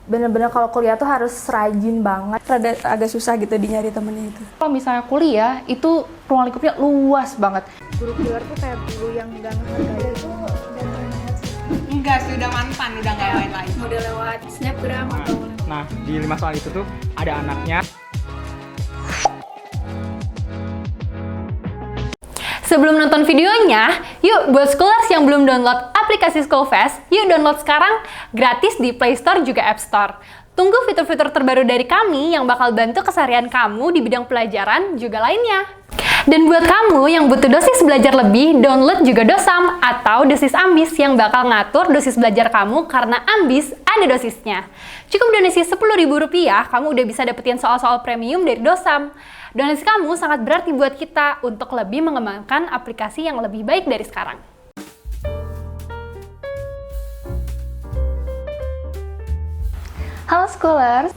bener-bener kalau kuliah tuh harus rajin banget. Rada agak susah gitu di nyari temennya itu. Kalau misalnya kuliah, itu ruang lingkupnya luas banget. Guru killer tuh kayak guru yang gak ngehargai itu. Enggak sih, udah mantan, udah nggak lain-lain. Udah lewat snapgram atau Nah, di 5 soal itu tuh ada anaknya. Sebelum nonton videonya, yuk buat Schoolers yang belum download aplikasi Schoolfest, yuk download sekarang gratis di Play Store juga App Store. Tunggu fitur-fitur terbaru dari kami yang bakal bantu keseharian kamu di bidang pelajaran juga lainnya. Dan buat kamu yang butuh dosis belajar lebih, download juga Dosam atau dosis Ambis yang bakal ngatur dosis belajar kamu karena Ambis ada dosisnya. Cukup donasi Rp10.000, kamu udah bisa dapetin soal-soal premium dari Dosam. Donasi kamu sangat berarti buat kita untuk lebih mengembangkan aplikasi yang lebih baik dari sekarang. Halo Schoolers,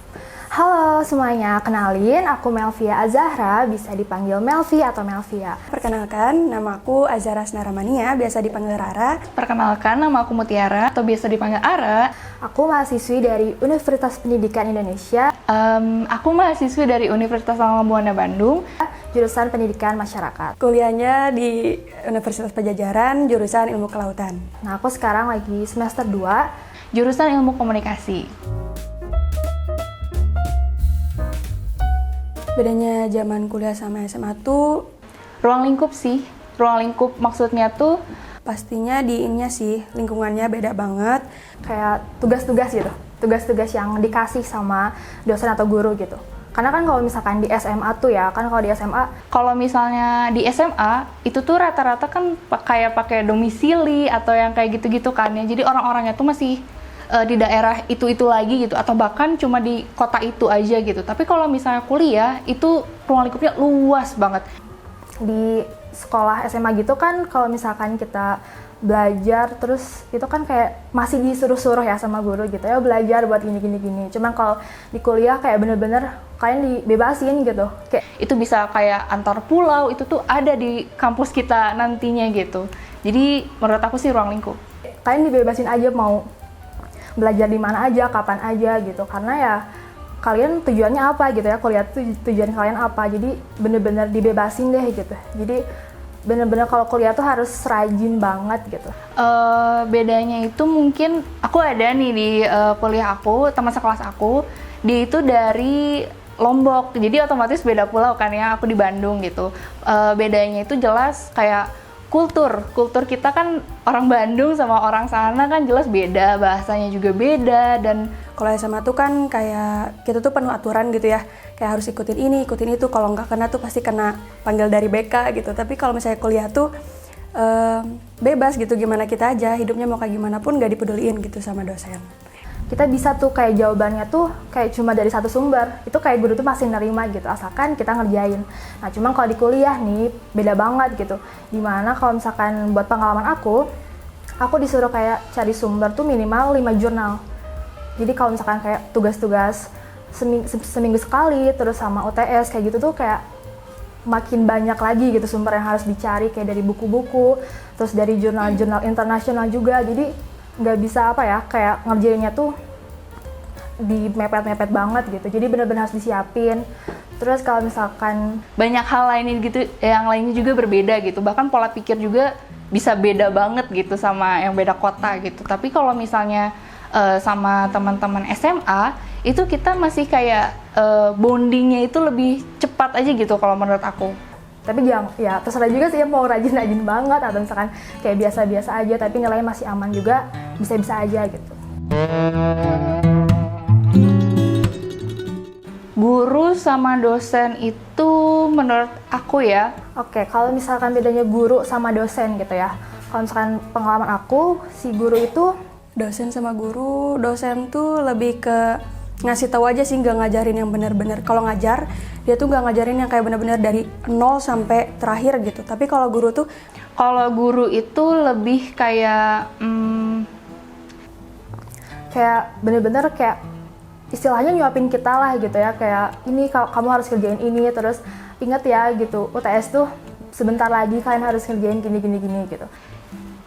Halo semuanya, kenalin aku Melvia Azahra, bisa dipanggil Melvi atau Melvia. Perkenalkan, nama aku Azahra Senaramania, biasa dipanggil Rara. perkenalkan nama aku Mutiara atau biasa dipanggil Ara. Aku mahasiswi dari Universitas Pendidikan Indonesia, Aku mahasiswi dari Universitas Langga Buana Bandung. jurusan Pendidikan Masyarakat. Kuliahnya di Universitas Pajajaran, jurusan Ilmu Kelautan. Nah, aku sekarang lagi semester 2. Jurusan Ilmu Komunikasi. Bedanya zaman kuliah sama SMA tuh Ruang lingkup sih. Ruang lingkup maksudnya tuh pastinya di ininya sih, lingkungannya beda banget. Kayak tugas-tugas gitu, tugas-tugas yang dikasih sama dosen atau guru gitu. Karena kan kalau misalkan di SMA tuh ya, kan kalau di SMA kalau misalnya di SMA itu tuh rata-rata kan kayak pakai domisili atau yang kayak gitu-gitu kan ya. Jadi orang-orangnya tuh masih di daerah itu lagi gitu, atau bahkan cuma di kota itu aja gitu. Tapi kalau misalnya kuliah itu ruang lingkupnya luas banget. di sekolah SMA gitu kan kalau misalkan kita belajar terus itu kan kayak masih disuruh-suruh ya sama guru gitu ya, belajar buat gini. Cuman kalau di kuliah kayak bener-bener kalian dibebasin gitu. Kayak Itu bisa kayak antar pulau, itu tuh ada di kampus kita nantinya gitu. Jadi menurut aku sih ruang lingkup. kalian dibebasin aja mau belajar di mana aja, kapan aja gitu. Karena ya kalian tujuannya apa gitu ya, kuliah tuh tujuan kalian apa. Jadi bener-bener dibebasin deh gitu. Jadi bener-bener kalau kuliah tuh harus rajin banget gitu. Bedanya itu mungkin aku ada nih di kuliah aku, teman sekelas aku, dia itu dari Lombok, jadi otomatis beda pulau kan ya, aku di Bandung gitu. Bedanya itu jelas kayak kultur kita kan orang Bandung sama orang sana kan jelas beda, bahasanya juga beda. Dan Kalau SMA tuh kan kayak kita tuh penuh aturan gitu ya, kayak harus ikutin ini, ikutin itu. Kalau nggak kena tuh pasti kena panggil dari BK gitu. Tapi kalau misalnya kuliah tuh bebas gitu, gimana kita aja, hidupnya mau kayak gimana pun nggak dipeduliin gitu sama dosen. Kita bisa tuh kayak jawabannya tuh kayak cuma dari satu sumber. Itu kayak guru tuh masih nerima gitu, asalkan kita ngerjain. Nah, cuman kalau di kuliah nih beda banget gitu. Dimana kalau misalkan buat pengalaman aku disuruh kayak cari sumber tuh minimal 5 jurnal. Jadi kalau misalkan kayak tugas-tugas seminggu sekali, terus sama UTS kayak gitu tuh kayak makin banyak lagi gitu sumber yang harus dicari, kayak dari buku-buku, terus dari jurnal-jurnal internasional juga. Jadi nggak bisa apa ya, kayak ngerjainnya tuh di mepet-mepet banget gitu. Jadi benar-benar harus disiapin. Terus kalau misalkan banyak hal lainnya gitu, yang lainnya juga berbeda gitu. Bahkan pola pikir juga bisa beda banget gitu sama yang beda kota gitu. Tapi kalau misalnya sama teman-teman SMA, itu kita masih kayak bondingnya itu lebih cepat aja gitu kalau menurut aku. tapi jangan ya terserah juga sih ya, mau rajin-rajin banget atau misalkan kayak biasa-biasa aja tapi nilainya masih aman juga, bisa-bisa aja gitu. Guru sama dosen itu menurut aku ya, Oke, kalau misalkan bedanya guru sama dosen gitu ya. Kalau misalkan pengalaman aku, si guru itu Dosen sama guru, dosen tuh lebih ke ngasih tahu aja sih, nggak ngajarin yang benar-benar. Kalau ngajar, dia tuh nggak ngajarin yang kayak benar-benar dari nol sampai terakhir gitu. Tapi kalau guru tuh kalau guru itu lebih kayak kayak bener-bener kayak istilahnya nyuapin kita lah gitu ya, kayak ini kamu harus kerjain ini, terus ingat ya gitu, UTS tuh sebentar lagi kalian harus kerjain gini gitu.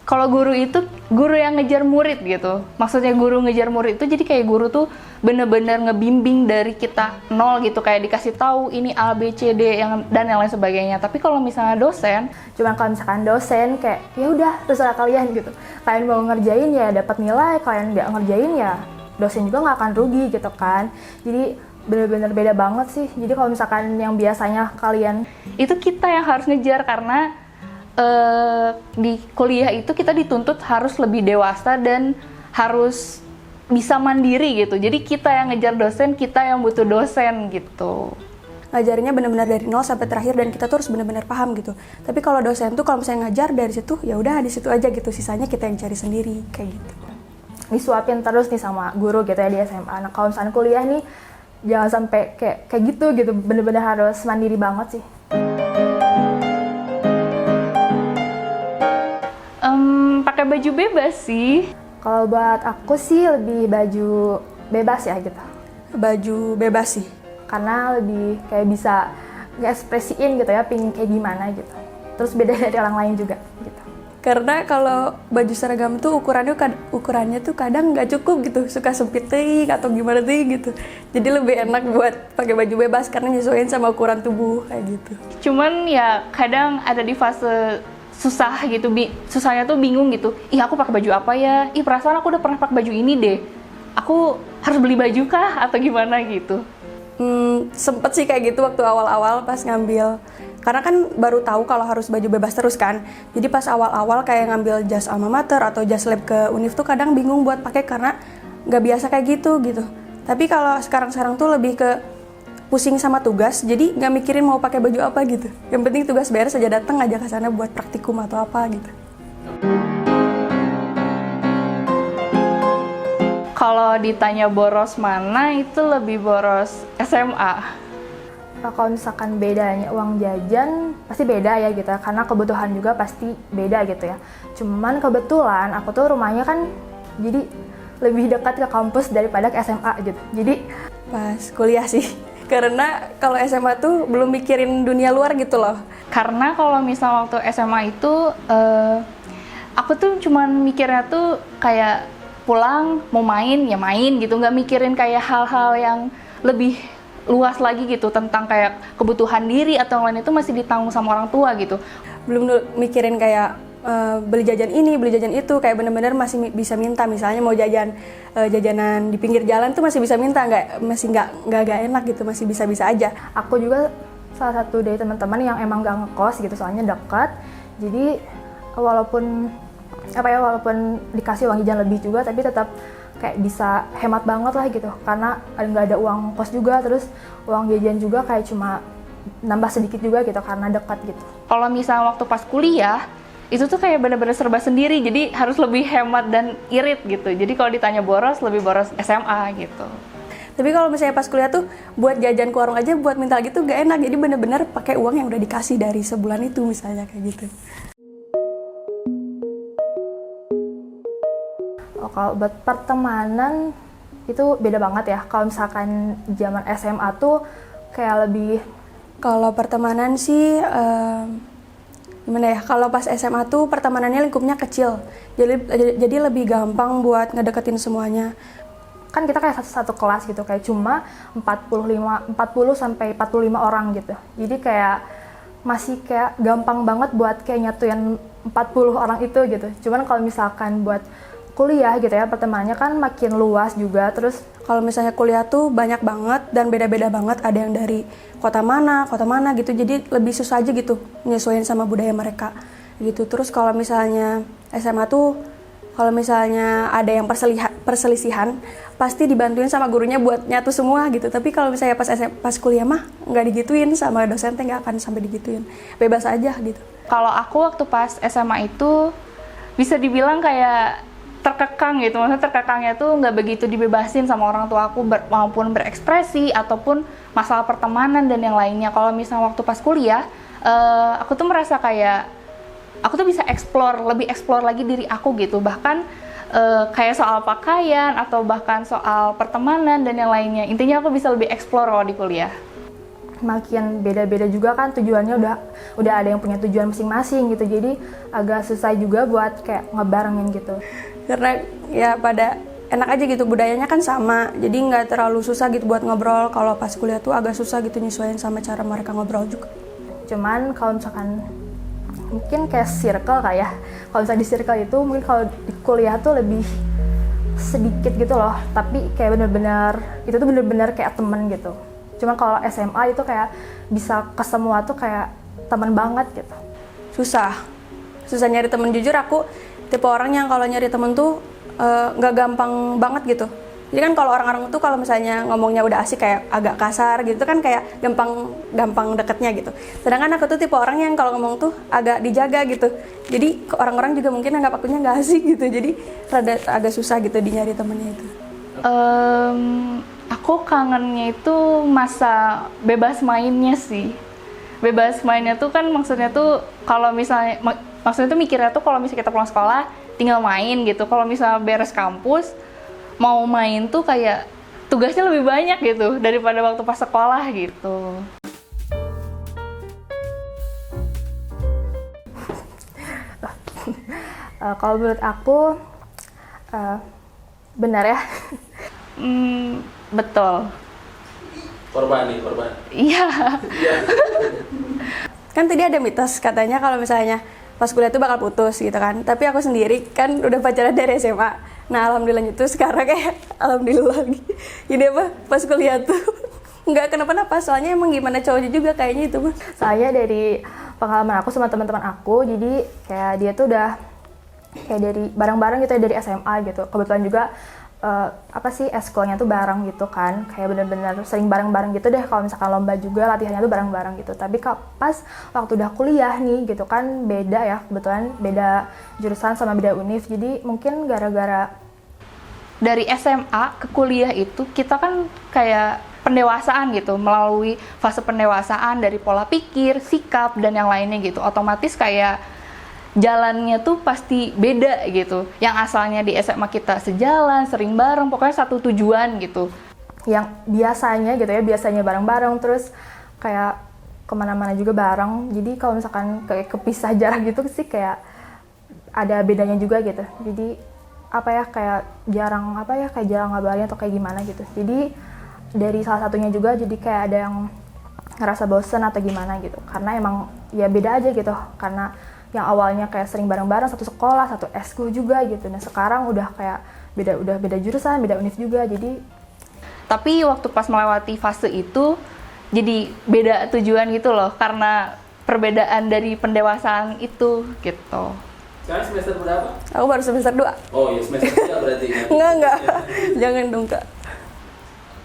Kalau guru itu guru yang ngejar murid gitu. Maksudnya guru ngejar murid itu jadi kayak guru tuh bener-bener ngebimbing dari kita nol gitu, kayak dikasih tahu ini A B C D dan yang lain sebagainya. Tapi kalau misalnya dosen, Cuman kalau misalkan dosen kayak ya udah terserah kalian gitu. Kalian mau ngerjain ya dapat nilai, kalian nggak ngerjain ya dosen juga nggak akan rugi gitu kan. Jadi bener-bener beda banget sih. Jadi kalau misalkan yang biasanya kalian itu kita yang harus ngejar karena di kuliah itu kita dituntut harus lebih dewasa dan harus bisa mandiri gitu. Jadi kita yang ngejar dosen, kita yang butuh dosen gitu. Ngajarnya benar-benar dari nol sampai terakhir dan kita tuh harus benar-benar paham gitu. Tapi kalau dosen tuh kalau misalnya ngajar dari situ ya udah di situ aja gitu, sisanya kita yang cari sendiri kayak gitu. disuapin terus nih sama guru gitu ya di SMA. Nah kalau misalkan kuliah nih jangan sampai kayak gitu, bener-bener harus mandiri banget sih. Pakai baju bebas sih. Kalau buat aku sih lebih baju bebas ya gitu. Baju bebas sih. Karena lebih kayak bisa nge-ekspresiin gitu ya, pingin kayak gimana gitu. Terus beda dari orang lain juga gitu. Karena kalau baju seragam tuh ukurannya tuh kadang nggak cukup gitu, suka sempit atau gimana gitu. Jadi lebih enak buat pakai baju bebas karena nyesuaiin sama ukuran tubuh kayak gitu. Cuman ya kadang ada di fase susah gitu, susahnya tuh bingung gitu. Ih aku pakai baju apa ya? Ih perasaan aku udah pernah pakai baju ini deh. Aku harus beli baju kah atau gimana gitu? Sempet sih kayak gitu waktu awal-awal pas ngambil. Karena kan baru tahu kalau harus baju bebas terus kan. Jadi pas awal-awal kayak ngambil jas alma mater atau jas lab ke univ tuh kadang bingung buat pakai karena nggak biasa kayak gitu. Tapi kalau sekarang tuh lebih ke pusing sama tugas, jadi nggak mikirin mau pakai baju apa gitu. Yang penting tugas beres aja, datang aja ke sana buat praktikum atau apa gitu. Kalau ditanya boros mana, itu lebih boros SMA. Nah, kalau misalkan bedanya uang jajan pasti beda ya gitu ya, karena kebutuhan juga pasti beda gitu ya. Cuman kebetulan aku tuh rumahnya kan jadi lebih dekat ke kampus daripada ke SMA gitu. Jadi Pas kuliah sih. Karena kalau SMA tuh belum mikirin dunia luar gitu loh. Karena kalau misal waktu SMA itu, aku tuh cuman mikirnya tuh kayak pulang mau main ya main gitu, nggak mikirin kayak hal-hal yang lebih luas lagi gitu tentang kayak kebutuhan diri atau yang lain itu masih ditanggung sama orang tua gitu. Belum mikirin kayak beli jajan ini, beli jajan itu, kayak bener-bener masih bisa minta. Misalnya mau jajanan di pinggir jalan tuh masih bisa minta, masih nggak enak gitu, masih bisa-bisa aja. aku juga salah satu dari teman-teman yang emang gak ngekos gitu, soalnya dekat. Jadi walaupun dikasih uang jajan lebih juga, tapi tetap kayak bisa hemat banget lah gitu, karena nggak ada uang kos juga, terus uang jajan juga kayak cuma nambah sedikit juga gitu karena dekat gitu. Kalau misal waktu pas kuliah, itu tuh kayak bener-bener serba sendiri, jadi harus lebih hemat dan irit gitu. Jadi kalau ditanya boros, lebih boros SMA gitu. Tapi kalau misalnya pas kuliah tuh buat jajan ke warung aja, buat minta gitu gak enak. Jadi bener-bener pakai uang yang udah dikasih dari sebulan itu misalnya kayak gitu. Kalau buat pertemanan itu beda banget ya. Kalau misalkan zaman SMA tuh kayak lebih, Kalau pertemanan sih gimana ya? Kalau pas SMA tuh pertemanannya lingkupnya kecil. Jadi lebih gampang buat ngedeketin semuanya. kan kita kayak satu kelas gitu, kayak cuma 40 sampai 45 orang gitu. Jadi kayak masih kayak gampang banget buat kayak nyatuin 40 orang itu gitu. Cuman kalau misalkan buat kuliah gitu ya, pertemanannya kan makin luas juga. Terus Kalau misalnya kuliah tuh banyak banget dan beda-beda banget. Ada yang dari kota mana gitu. Jadi lebih susah aja gitu menyesuaikan sama budaya mereka gitu. Terus kalau misalnya SMA tuh, kalau misalnya ada yang perselisihan, pasti dibantuin sama gurunya buat nyatu semua gitu. Tapi kalau misalnya pas kuliah mah nggak digituin sama dosen, nggak akan sampai digituin. Bebas aja gitu. Kalau aku waktu pas SMA itu bisa dibilang kayak terkekang gitu. Maksudnya terkekangnya tuh nggak begitu dibebasin sama orang tua aku maupun berekspresi ataupun masalah pertemanan dan yang lainnya. Kalau misalnya waktu pas kuliah, aku tuh merasa kayak aku tuh bisa lebih explore lagi diri aku gitu. Bahkan kayak soal pakaian atau bahkan soal pertemanan dan yang lainnya. Intinya aku bisa lebih explore kalau di kuliah. makin beda-beda juga kan tujuannya, udah ada yang punya tujuan masing-masing gitu, jadi agak susah juga buat kayak ngebarengin gitu. Karena ya pada enak aja gitu, budayanya kan sama, jadi nggak terlalu susah gitu buat ngobrol. Kalau pas kuliah tuh agak susah gitu nyesuaiin sama cara mereka ngobrol juga. Cuman kalau misalkan mungkin kayak circle kayak, kalau misalnya di circle itu mungkin kalau di kuliah tuh lebih sedikit gitu loh, tapi kayak itu tuh bener-bener kayak temen gitu. Cuma kalau SMA itu kayak bisa ke semua tuh kayak temen banget gitu. Susah Nyari temen. Jujur aku tipe orang yang kalau nyari temen tuh nggak gampang banget gitu. Jadi kan kalau orang-orang tuh kalau misalnya ngomongnya udah asik kayak agak kasar gitu kan kayak gampang deketnya gitu. Sedangkan aku tuh tipe orang yang kalau ngomong tuh agak dijaga gitu. Jadi orang-orang juga mungkin anggap akunya nggak asik gitu. Jadi rada agak susah gitu nyari temennya itu. Aku kangennya itu masa bebas mainnya sih. Bebas mainnya tuh kan maksudnya tuh kalau misalnya maksudnya tuh mikirnya tuh kalau misalnya kita pulang sekolah tinggal main gitu. Kalau misalnya beres kampus mau main tuh kayak tugasnya lebih banyak gitu daripada waktu pas sekolah gitu. Kalau menurut aku benar ya. Betul. Korban. Iya. Kan tadi ada mitos katanya kalau misalnya pas kuliah tuh bakal putus gitu kan. Tapi aku sendiri kan udah pacaran dari SMA. Nah alhamdulillah itu sekarang kayak alhamdulillah lagi. Jadi pas kuliah tuh nggak kenapa-napa. Soalnya emang gimana cowoknya juga kayaknya itu mah. Saya dari pengalaman aku sama teman-teman aku, jadi kayak dia tuh udah kayak dari bareng-bareng gitu ya dari SMA gitu. Kebetulan juga eskulnya tuh bareng gitu kan, kayak bener-bener sering bareng-bareng gitu deh. Kalau misalkan lomba juga latihannya tuh bareng-bareng gitu. Tapi pas waktu udah kuliah nih gitu kan beda ya, kebetulan beda jurusan sama beda univ. Jadi mungkin gara-gara Dari SMA ke kuliah itu kita kan kayak pendewasaan gitu, melalui fase pendewasaan dari pola pikir, sikap dan yang lainnya gitu. Otomatis kayak jalannya tuh pasti beda gitu. Yang asalnya di SMA kita sejalan, sering bareng, pokoknya satu tujuan gitu. yang biasanya gitu ya, biasanya bareng-bareng terus kayak kemana-mana juga bareng. Jadi kalau misalkan kayak kepisah jarak gitu sih kayak ada bedanya juga gitu. Jadi kayak jarang ngabarin atau kayak gimana gitu. Jadi dari salah satunya juga jadi kayak ada yang ngerasa bosen atau gimana gitu. Karena emang ya beda aja gitu. Karena yang awalnya kayak sering bareng-bareng satu sekolah, satu eskul juga gitu. Nah sekarang udah kayak beda jurusan, beda univ juga. Jadi Tapi waktu pas melewati fase itu jadi beda tujuan gitu loh, karena perbedaan dari pendewasaan itu gitu. Sekarang semester berapa? Aku baru semester 2. Oh ya semester 3 berarti. Enggak. Jangan dong, Kak.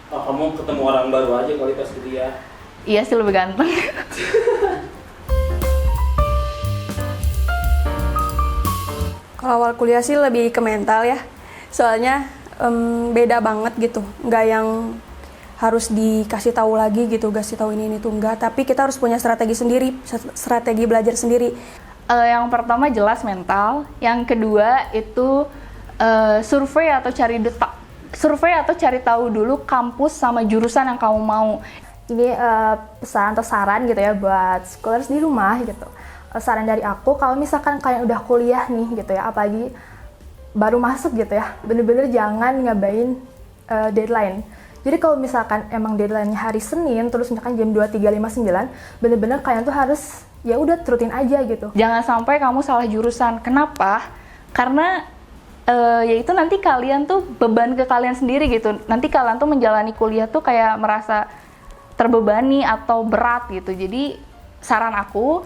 Oh, kamu ketemu orang baru aja kali pas kuliah. Iya sih, lebih ganteng. Kalau awal kuliah sih lebih ke mental ya. Soalnya beda banget gitu. Nggak yang harus dikasih tahu lagi gitu, kasih tahu ini tuh enggak. Tapi kita harus punya strategi sendiri, strategi belajar sendiri. Yang pertama jelas mental, yang kedua itu survei atau cari tahu dulu kampus sama jurusan yang kamu mau. ini pesan atau saran gitu ya buat scholars di rumah gitu. Saran dari aku, kalau misalkan kalian udah kuliah nih gitu ya, apalagi baru masuk gitu ya, bener-bener jangan ngabain deadline. Jadi kalau misalkan emang deadline-nya hari Senin, terus misalkan jam 2.359, bener-bener kalian tuh harus ya udah terutin aja gitu. Jangan sampai kamu salah jurusan. Kenapa? Karena yaitu nanti kalian tuh beban ke kalian sendiri gitu. Nanti kalian tuh menjalani kuliah tuh kayak merasa terbebani atau berat gitu. Jadi saran aku,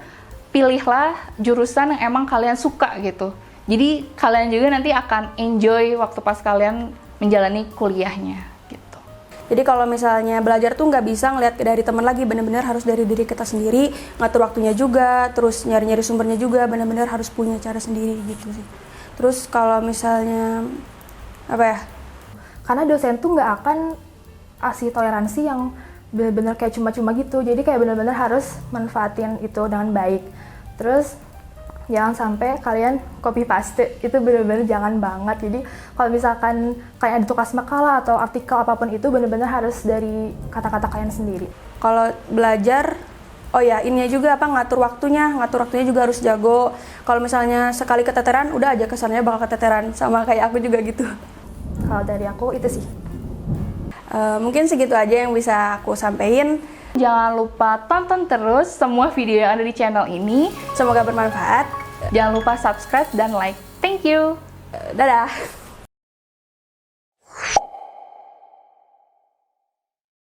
pilihlah jurusan yang emang kalian suka gitu. Jadi kalian juga nanti akan enjoy waktu pas kalian menjalani kuliahnya gitu. Jadi kalau misalnya belajar tuh nggak bisa ngeliat dari teman lagi, benar-benar harus dari diri kita sendiri, ngatur waktunya juga, terus nyari-nyari sumbernya juga, benar-benar harus punya cara sendiri gitu sih. Terus kalau misalnya Karena dosen tuh nggak akan kasih toleransi yang benar-benar kayak cuma-cuma gitu. Jadi kayak benar-benar harus manfaatin itu dengan baik. Terus jangan sampai kalian copy paste, itu bener-bener jangan banget. Jadi kalau misalkan kalian ada tugas makalah atau artikel apapun itu bener-bener harus dari kata-kata kalian sendiri. Kalau belajar, oh ya ininya juga ngatur waktunya juga harus jago. Kalau misalnya sekali keteteran, udah aja kesannya bakal keteteran, sama kayak aku juga gitu. Kalau dari aku itu sih. Mungkin segitu aja yang bisa aku sampaikan. Jangan lupa tonton terus semua video yang ada di channel ini. Semoga bermanfaat. Jangan lupa subscribe dan like. Thank you. Dadah.